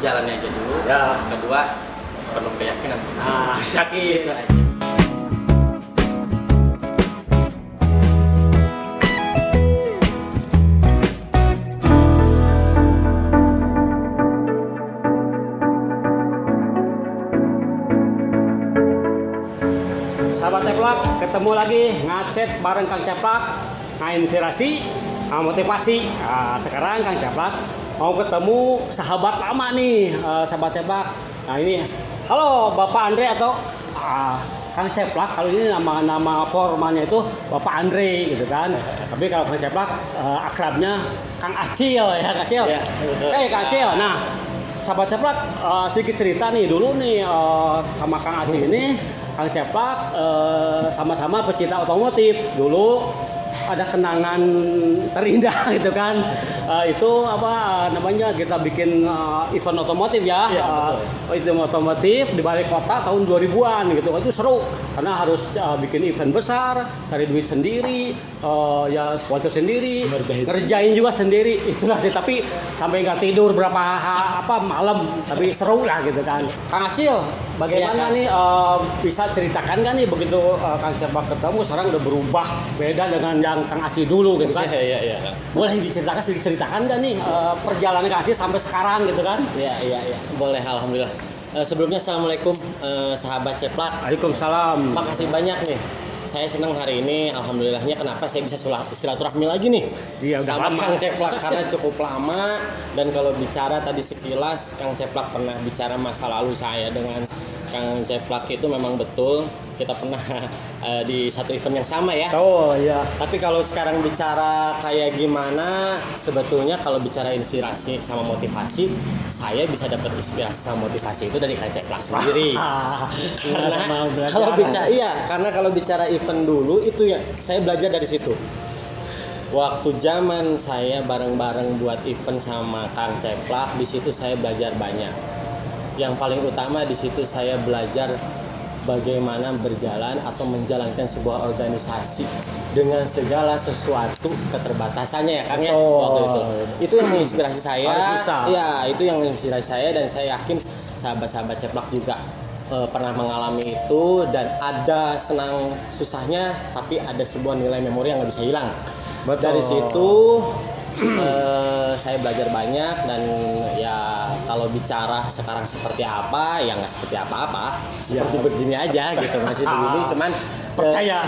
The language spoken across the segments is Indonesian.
jalannya aja dulu. Ya. Kedua, penuh keyakinan. Yakin. Itu aja. Sahabat Ceplak, ketemu lagi ngacet bareng Kang Ceplak, inspirasi, motivasi. Sekarang Kang Ceplak mau ketemu sahabat lama nih, sahabat Ceplak. Nah ini, halo Bapak Andre atau Kang Ceplak. Kalau ini nama formalnya itu Bapak Andre gitu kan. Tapi kalau Kang Ceplak akrabnya Kang Acil ya, Kang Acil. Ya, Kang Acil. Nah, sahabat Ceplak, sedikit cerita nih dulu nih sama Kang Acil ini. Kang Ceplak sama-sama pecinta otomotif. Dulu ada kenangan terindah gitu kan. Itu apa namanya, kita bikin event otomotif ya. Event otomotif di balik kota tahun 2000-an gitu. Itu seru karena harus bikin event besar, cari duit sendiri, ya sponsor sendiri, ngerjain juga sendiri. Itulah sih, tapi sampai nggak tidur berapa malam, tapi seru lah gitu kan. Kang Acil, bagaimana nih bisa ceritakan kan nih begitu Kang Ceplak ketemu sekarang udah berubah beda dengan yang Kang Acil dulu gitu kan? Iya. Boleh diceritakan kan nih perjalanan Kang Acil sampai sekarang gitu kan? Iya. Boleh, alhamdulillah. Sebelumnya assalamualaikum sahabat Ceplak. Waalaikumsalam. Makasih banyak nih. Saya senang hari ini, alhamdulillahnya kenapa saya bisa silaturahmi lagi nih. Iya, udah sama lama. Kang Ceplak karena cukup lama. Dan kalau bicara tadi sekilas, Kang Ceplak pernah bicara masa lalu saya dengan Kang Ceplak itu memang betul kita pernah di satu event yang sama ya. Oh iya. Tapi kalau sekarang bicara kayak gimana, sebetulnya kalau bicara inspirasi sama motivasi, saya bisa dapat inspirasi sama motivasi itu dari Kang Ceplak sendiri. Karena kalau bicara event dulu itu ya saya belajar dari situ. Waktu zaman saya bareng-bareng buat event sama Kang Ceplak, di situ saya belajar banyak. Yang paling utama di situ saya belajar bagaimana berjalan atau menjalankan sebuah organisasi dengan segala sesuatu keterbatasannya ya Kang ya waktu itu. Itu yang menginspirasi saya. Ya, itu yang menginspirasi saya dan saya yakin sahabat-sahabat Ceplak juga pernah mengalami itu, dan ada senang susahnya tapi ada sebuah nilai memori yang nggak bisa hilang. Betul. Dari situ saya belajar banyak, dan ya kalau bicara sekarang seperti apa ya nggak seperti apa-apa, seperti begini aja gitu, masih begini, cuman percaya.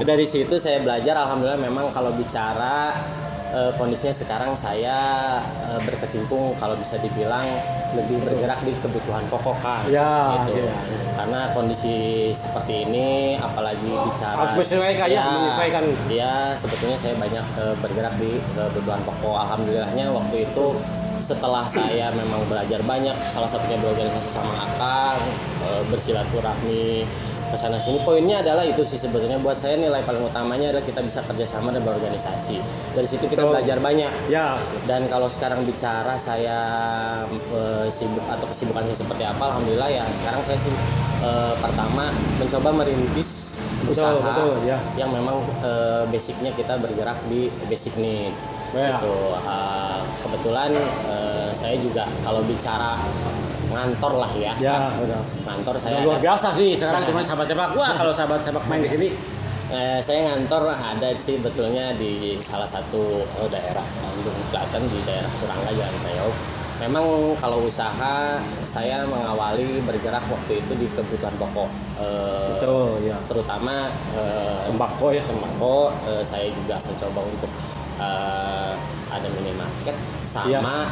Dari situ saya belajar, alhamdulillah. Memang kalau bicara kondisinya sekarang saya berkecimpung kalau bisa dibilang lebih bergerak di kebutuhan pokok Kang. Ya, gitu. ya. Karena kondisi seperti ini, apalagi bicara Harus menyesuaikan ya, menyesuaikan. Ya, sebetulnya saya banyak bergerak di kebutuhan pokok. Alhamdulillahnya waktu itu setelah saya memang belajar banyak, salah satunya berorganisasi sama Akang, bersilaturahmi kesana sini. Poinnya adalah itu sih sebetulnya buat saya nilai paling utamanya adalah kita bisa kerjasama dan berorganisasi. Dari situ kita belajar banyak. Ya. Dan kalau sekarang bicara saya sibuk atau kesibukan saya seperti apa, alhamdulillah ya sekarang saya sih pertama mencoba merintis usaha betul, ya. yang memang basicnya kita bergerak di basic need. Ya. Gitu. Kebetulan saya juga kalau bicara ngantor lah ya. Ya, betul. Ngantor saya luar biasa sih sekarang cuma sahabat Ceplak. Wah, kalau sahabat Ceplak main di sini. Saya ngantor ada sih betulnya di salah satu daerah Bandung Selatan, di daerah Turangga, Jalan Priok. Memang kalau usaha saya mengawali bergerak waktu itu di kebutuhan pokok. Betul, ya. Terutama Sembako ya. Sembako, saya juga mencoba untuk ada minimarket sama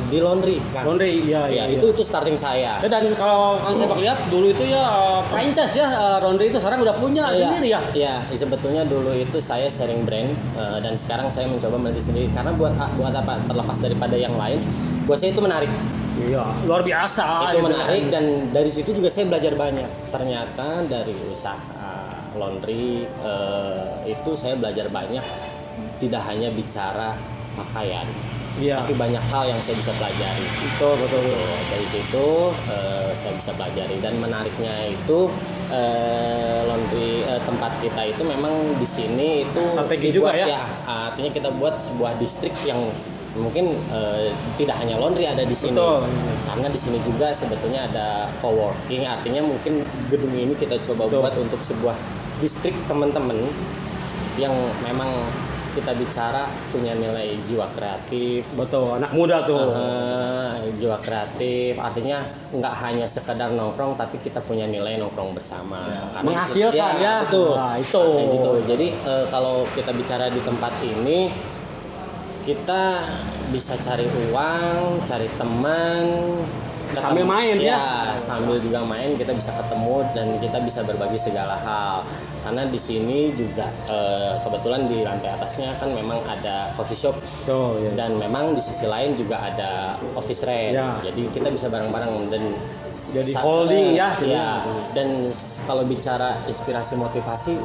di laundry kan. Laundry, iya. Itu starting saya. Dan kalau Kang Ceplak lihat dulu itu ya franchise ya, laundry itu sekarang udah punya sendiri ya. Iya, sebetulnya dulu itu saya sharing brand, dan sekarang saya mencoba merintis sendiri karena buat apa? Terlepas daripada yang lain, buat saya itu menarik. Iya, luar biasa. Itu menarik, dan dari situ juga saya belajar banyak. Ternyata dari usaha laundry itu saya belajar banyak. Tidak hanya bicara pakaian, tapi banyak hal yang saya bisa pelajari. Betul. Dari situ saya bisa pelajari, dan menariknya itu laundry tempat kita itu memang di sini itu strategi juga ya. Artinya kita buat sebuah distrik yang Mungkin tidak hanya laundry ada di sini. Betul. Karena di sini juga sebetulnya ada co-working, artinya mungkin gedung ini kita coba Betul. buat untuk sebuah distrik teman-teman yang memang kita bicara punya nilai jiwa kreatif. Betul, anak muda tuh. Jiwa kreatif artinya nggak hanya sekedar nongkrong, tapi kita punya nilai nongkrong bersama. Karena Menghasilkan ya. betul. Nah, itu. Kayak gitu. Jadi kalau kita bicara di tempat ini, kita bisa cari uang, cari teman, Sambil main ya. sambil juga main kita bisa ketemu dan kita bisa berbagi segala hal. Karena di sini juga kebetulan di lantai atasnya kan memang ada coffee shop. Tuh, ya. Dan memang di sisi lain juga ada office rent. Ya. Jadi kita bisa bareng-bareng dan Jadi holding ya. Ya. Dan kalau bicara inspirasi motivasi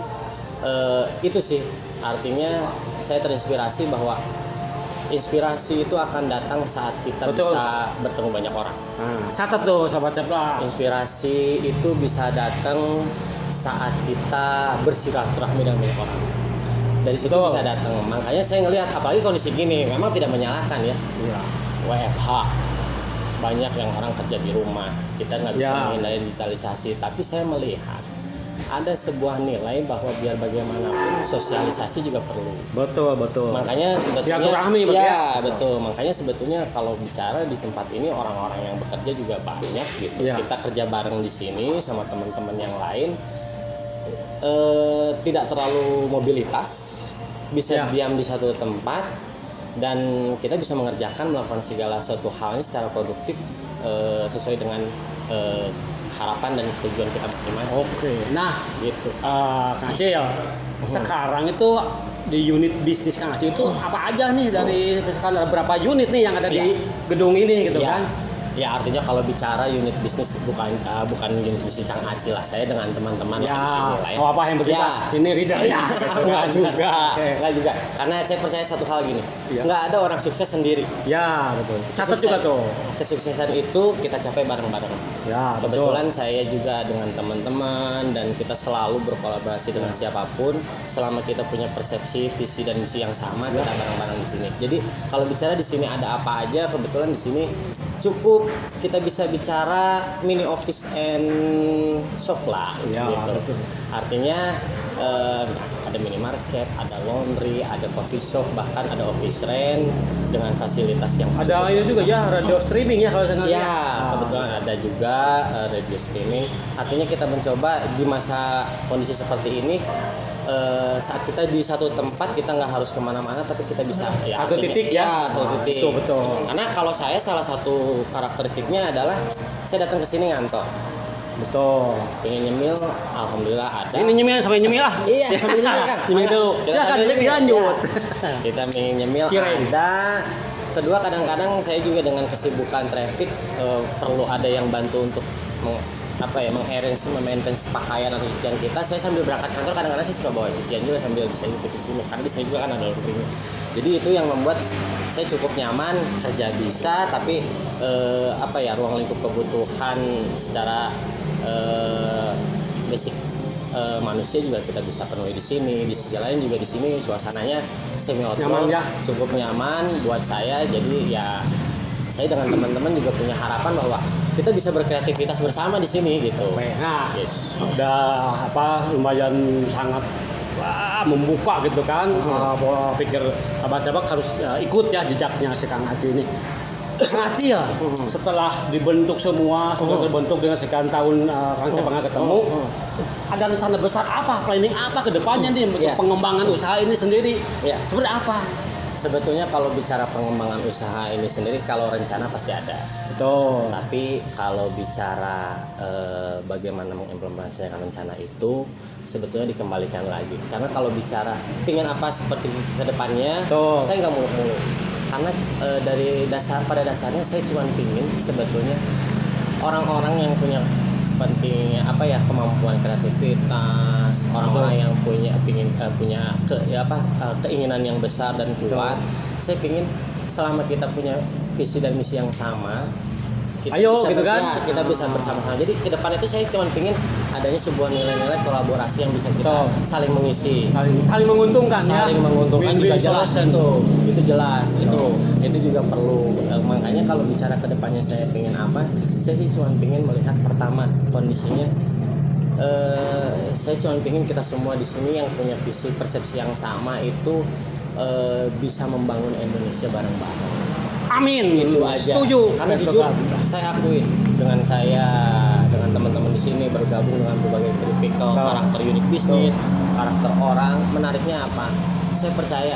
itu sih artinya saya terinspirasi bahwa inspirasi itu akan datang saat kita Betul. bisa bertemu banyak orang. Nah, catat tuh sahabat ceplak. Inspirasi itu bisa datang saat kita bersilaturahmi dengan banyak orang. Dari situ Betul. bisa datang. Makanya saya ngelihat apalagi kondisi gini, memang tidak menyalahkan ya. Iya. WFH, banyak yang orang kerja di rumah, kita nggak bisa Ya. menghindari digitalisasi, tapi saya melihat ada sebuah nilai bahwa biar bagaimanapun sosialisasi juga perlu. Betul. Makanya sebetulnya Silaturahmi, berarti ya? betul. Makanya sebetulnya kalau bicara di tempat ini orang-orang yang bekerja juga banyak gitu. Ya. Kita kerja bareng di sini sama teman-teman yang lain, tidak terlalu mobilitas, bisa Ya. diam di satu tempat dan kita bisa melakukan segala suatu halnya secara produktif sesuai dengan harapan dan tujuan kita masing-masing. Oke. Nah, Gitu. Kang Aceh ya. Sekarang itu di unit bisnis Kang Aceh itu apa aja nih dari misalkan ada berapa unit nih yang ada di gedung ini gitu Ya. kan? Ya artinya kalau bicara unit bisnis bukan unit bisnis Kang Aceh lah. Saya dengan teman-teman Ya. di sini lah ya. Oh, apa yang begitu? Ya. Ini reader ya. Enggak juga. Oke. Enggak juga. Karena saya percaya satu hal gini. Iya. Enggak ada orang sukses sendiri. Ya, betul. Catat Sukses- juga tuh. Kesuksesan itu kita capai bareng-bareng. Ya, Kebetulan saya juga dengan teman-teman dan kita selalu berkolaborasi dengan siapapun selama kita punya persepsi, visi dan misi yang sama kita bareng-bareng di sini. Jadi kalau bicara di sini ada apa aja, kebetulan di sini cukup kita bisa bicara mini office and shop lah Ya, gitu. betul. Artinya ada minimarket, ada laundry, ada coffee shop, bahkan ada office rent dengan fasilitas yang Ada ini juga ya radio streaming ya kalau saya nggak ya, lihat. kebetulan ada juga radio streaming. Artinya kita mencoba di masa kondisi seperti ini, saat kita di satu tempat kita nggak harus kemana-mana, tapi kita bisa Satu artinya- titik ya. satu Nah, titik. itu betul. Karena kalau saya salah satu karakteristiknya adalah saya datang ke sini ngantor, Betul. pengen nyemil, alhamdulillah ada. Ini nyemil sampai nyemil lah. Iya, sambil nyemil, Kang. Nyemil dulu. Kita Silakan sambil nyemil. dilanjut. Ya. Kita pengen nyemil Cireng. ada. Kedua kadang-kadang saya juga dengan kesibukan traffic perlu ada yang bantu untuk mengarrange, memaintenance pakaian atau cucian kita. Saya sambil berangkat kantor kadang-kadang saya suka bawa cucian juga sambil bisa ikut di sini. Karena di sini juga kan ada laundry-nya. Jadi itu yang membuat saya cukup nyaman, kerja bisa, tapi ruang lingkup kebutuhan secara basic manusia juga kita bisa penuhi di sini. Di sisi lain juga di sini suasananya semi outdoor, Nyaman ya? cukup nyaman buat saya. Jadi ya saya dengan teman-teman juga punya harapan bahwa kita bisa berkreativitas bersama di sini gitu. Nah, Yes. udah lumayan sangat membuka gitu kan. Pola pikir abang-abang harus ikut ya jejaknya si Kang Aceh ini. Kang Aceh ya, setelah dibentuk semua, sudah terbentuk dengan sekian tahun Kang Cepang ketemu, ada rencana besar apa, planning apa ke depannya nih untuk Iya. pengembangan usaha ini sendiri? Iya. Seperti apa? Sebetulnya kalau bicara pengembangan usaha ini sendiri, kalau rencana pasti ada. Betul. Tapi kalau bicara bagaimana mengimplementasikan rencana itu, sebetulnya dikembalikan lagi. Karena kalau bicara pingin apa seperti ke depannya, Betul. saya nggak muluk-muluk. Karena pada dasarnya saya cuma pingin sebetulnya orang-orang yang punya kemampuan kreativitas, orang-orang yang punya keinginan yang besar dan kuat. Saya pingin selama kita punya visi dan misi yang sama, Ayo, bisa gitu kan? ya, kita bisa bersama-sama. Jadi ke depan itu saya cuma pengen adanya sebuah nilai-nilai kolaborasi yang bisa kita Betul. saling mengisi, saling menguntungkan ya. saling menguntungkan Win-win juga jelas solution. itu jelas itu juga perlu. Makanya kalau bicara ke depannya saya pengen apa, saya sih cuma pengen melihat pertama kondisinya. Saya cuma pengen kita semua di sini yang punya visi persepsi yang sama itu bisa membangun Indonesia bareng-bareng. Amin. Itu aja. Setuju. Karena jujur saya akui dengan teman-teman di sini bergabung dengan berbagai tipikal karakter unit bisnis, karakter orang. Menariknya apa? Saya percaya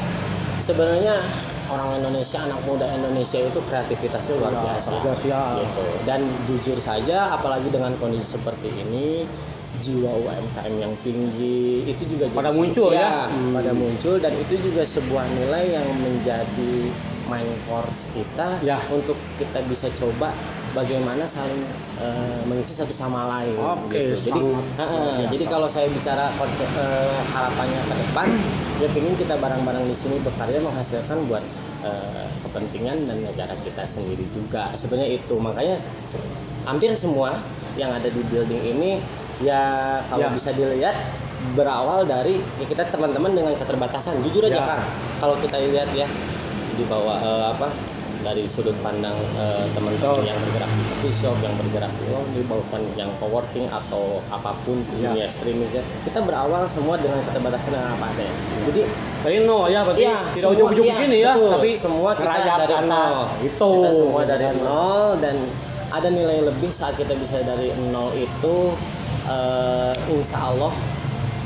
sebenarnya orang Indonesia, anak muda Indonesia itu kreativitasnya luar biasa. Gitu. Dan jujur saja, apalagi dengan kondisi seperti ini, jiwa UMKM yang tinggi itu juga pada muncul ya. Pada muncul, dan itu juga sebuah nilai yang menjadi main course kita untuk kita bisa coba bagaimana saling mengisi satu sama lain. Oke, gitu. Jadi kalau saya bicara konsep harapannya ke depan, ya pengen kita bareng-bareng di sini berkarya menghasilkan buat kepentingan dan negara kita sendiri juga. Sebenarnya itu makanya hampir semua yang ada di building ini ya kalau bisa dilihat berawal dari kita teman-teman dengan keterbatasan. Jujur aja Kang, kalau kita lihat ya di bawah dari sudut pandang teman-teman yang bergerak di coffee shop, yang bergerak di bawah yang coworking atau apapun dunia streaming ya, kita berawal semua dengan keterbatasan yang apa adanya. Jadi dari nol ya, berarti tidak ujung-ujung di sini ya, betul. tapi Semua kita dari nol. Itu. Kita semua dari nol, dan ada nilai lebih saat kita bisa dari nol itu. Insya Allah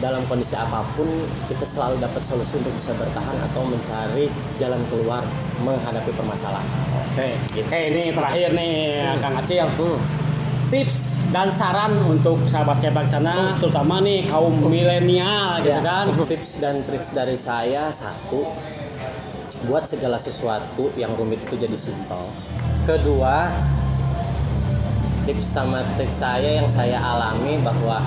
dalam kondisi apapun kita selalu dapat solusi untuk bisa bertahan atau mencari jalan keluar menghadapi permasalahan. Oke, ini terakhir nih Kang Acil. Tips dan saran untuk sahabat ceplak sana, terutama nih kaum milenial gitu kan. Tips dan triks dari saya, satu, buat segala sesuatu yang rumit itu jadi simpel. Kedua, tips sama trik saya yang saya alami bahwa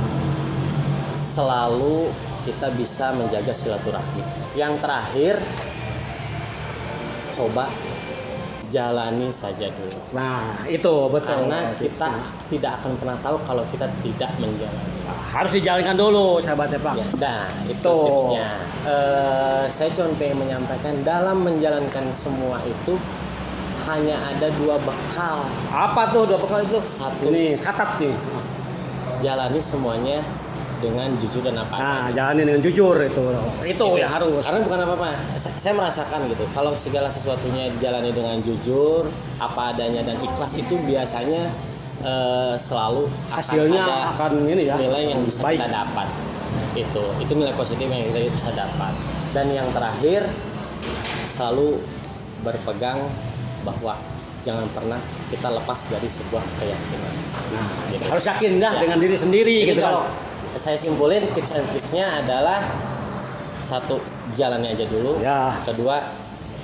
selalu kita bisa menjaga silaturahmi. Yang terakhir, coba jalani saja dulu. Nah, itu betul. Karena kita tidak akan pernah tahu kalau kita tidak menjalani. Harus dijalankan dulu, sahabat ceplak. Nah, itu tipsnya. Saya cuma pengen menyampaikan dalam menjalankan semua itu hanya ada 2 bekal. Apa tuh 2 bekal itu? Satu, nih catat nih. jalani semuanya dengan jujur dan apa adanya. Nah, jalani dengan jujur itu yang harus. Karena bukan apa-apa. Saya merasakan gitu. Kalau segala sesuatunya dijalani dengan jujur, apa adanya dan ikhlas, itu biasanya selalu hasilnya akan ini ya. Nilai yang bisa baik. kita dapat. Itu nilai positif yang kita bisa dapat. Dan yang terakhir, selalu berpegang bahwa jangan pernah kita lepas dari sebuah keyakinan. Nah, gitu. Harus yakin dah dengan diri sendiri. Jadi gitu kalau kan. saya simpulin tips and tricksnya adalah, satu, jalannya aja dulu. Kedua,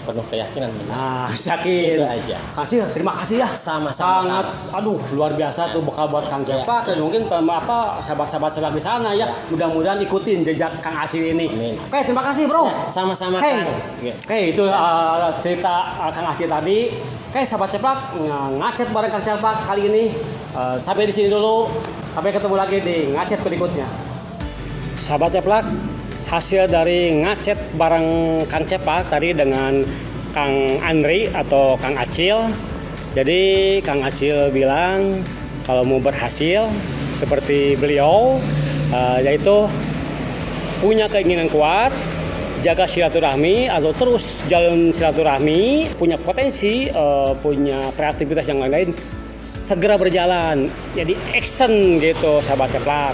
penuh keyakinan. Nah, yakin. Itu aja. Kang Acil, terima kasih ya. Sama-sama. Sangat, luar biasa tuh bekal buat Kang Ceplak dan mungkin sahabat-sahabat ceplak di sana ya. Mudah-mudahan ikutin jejak Kang Acil ini. Amin. Oke, terima kasih bro. Sama-sama Kang. Oke, itu cerita Kang Acil tadi. Oke, sahabat ceplak, ngacet bareng Kang Ceplak kali ini. Sampai di sini dulu. Sampai ketemu lagi di ngacet berikutnya. Sahabat ceplak, hasil dari ngacet bareng Kang Ceplak tadi dengan Kang Andri atau Kang Acil. Jadi Kang Acil bilang kalau mau berhasil seperti beliau, yaitu punya keinginan kuat, jaga silaturahmi atau terus jalan silaturahmi, punya potensi, punya kreativitas yang lain-lain, segera berjalan. Jadi action gitu sahabat ceplak.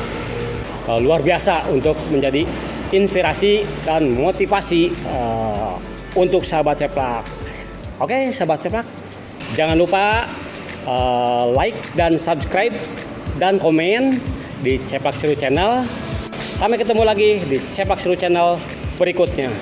Luar biasa untuk menjadi inspirasi dan motivasi untuk sahabat ceplak. Oke, sahabat ceplak, jangan lupa like dan subscribe dan komen di Ceplak Seru Channel. Sampai ketemu lagi di Ceplak Seru Channel berikutnya.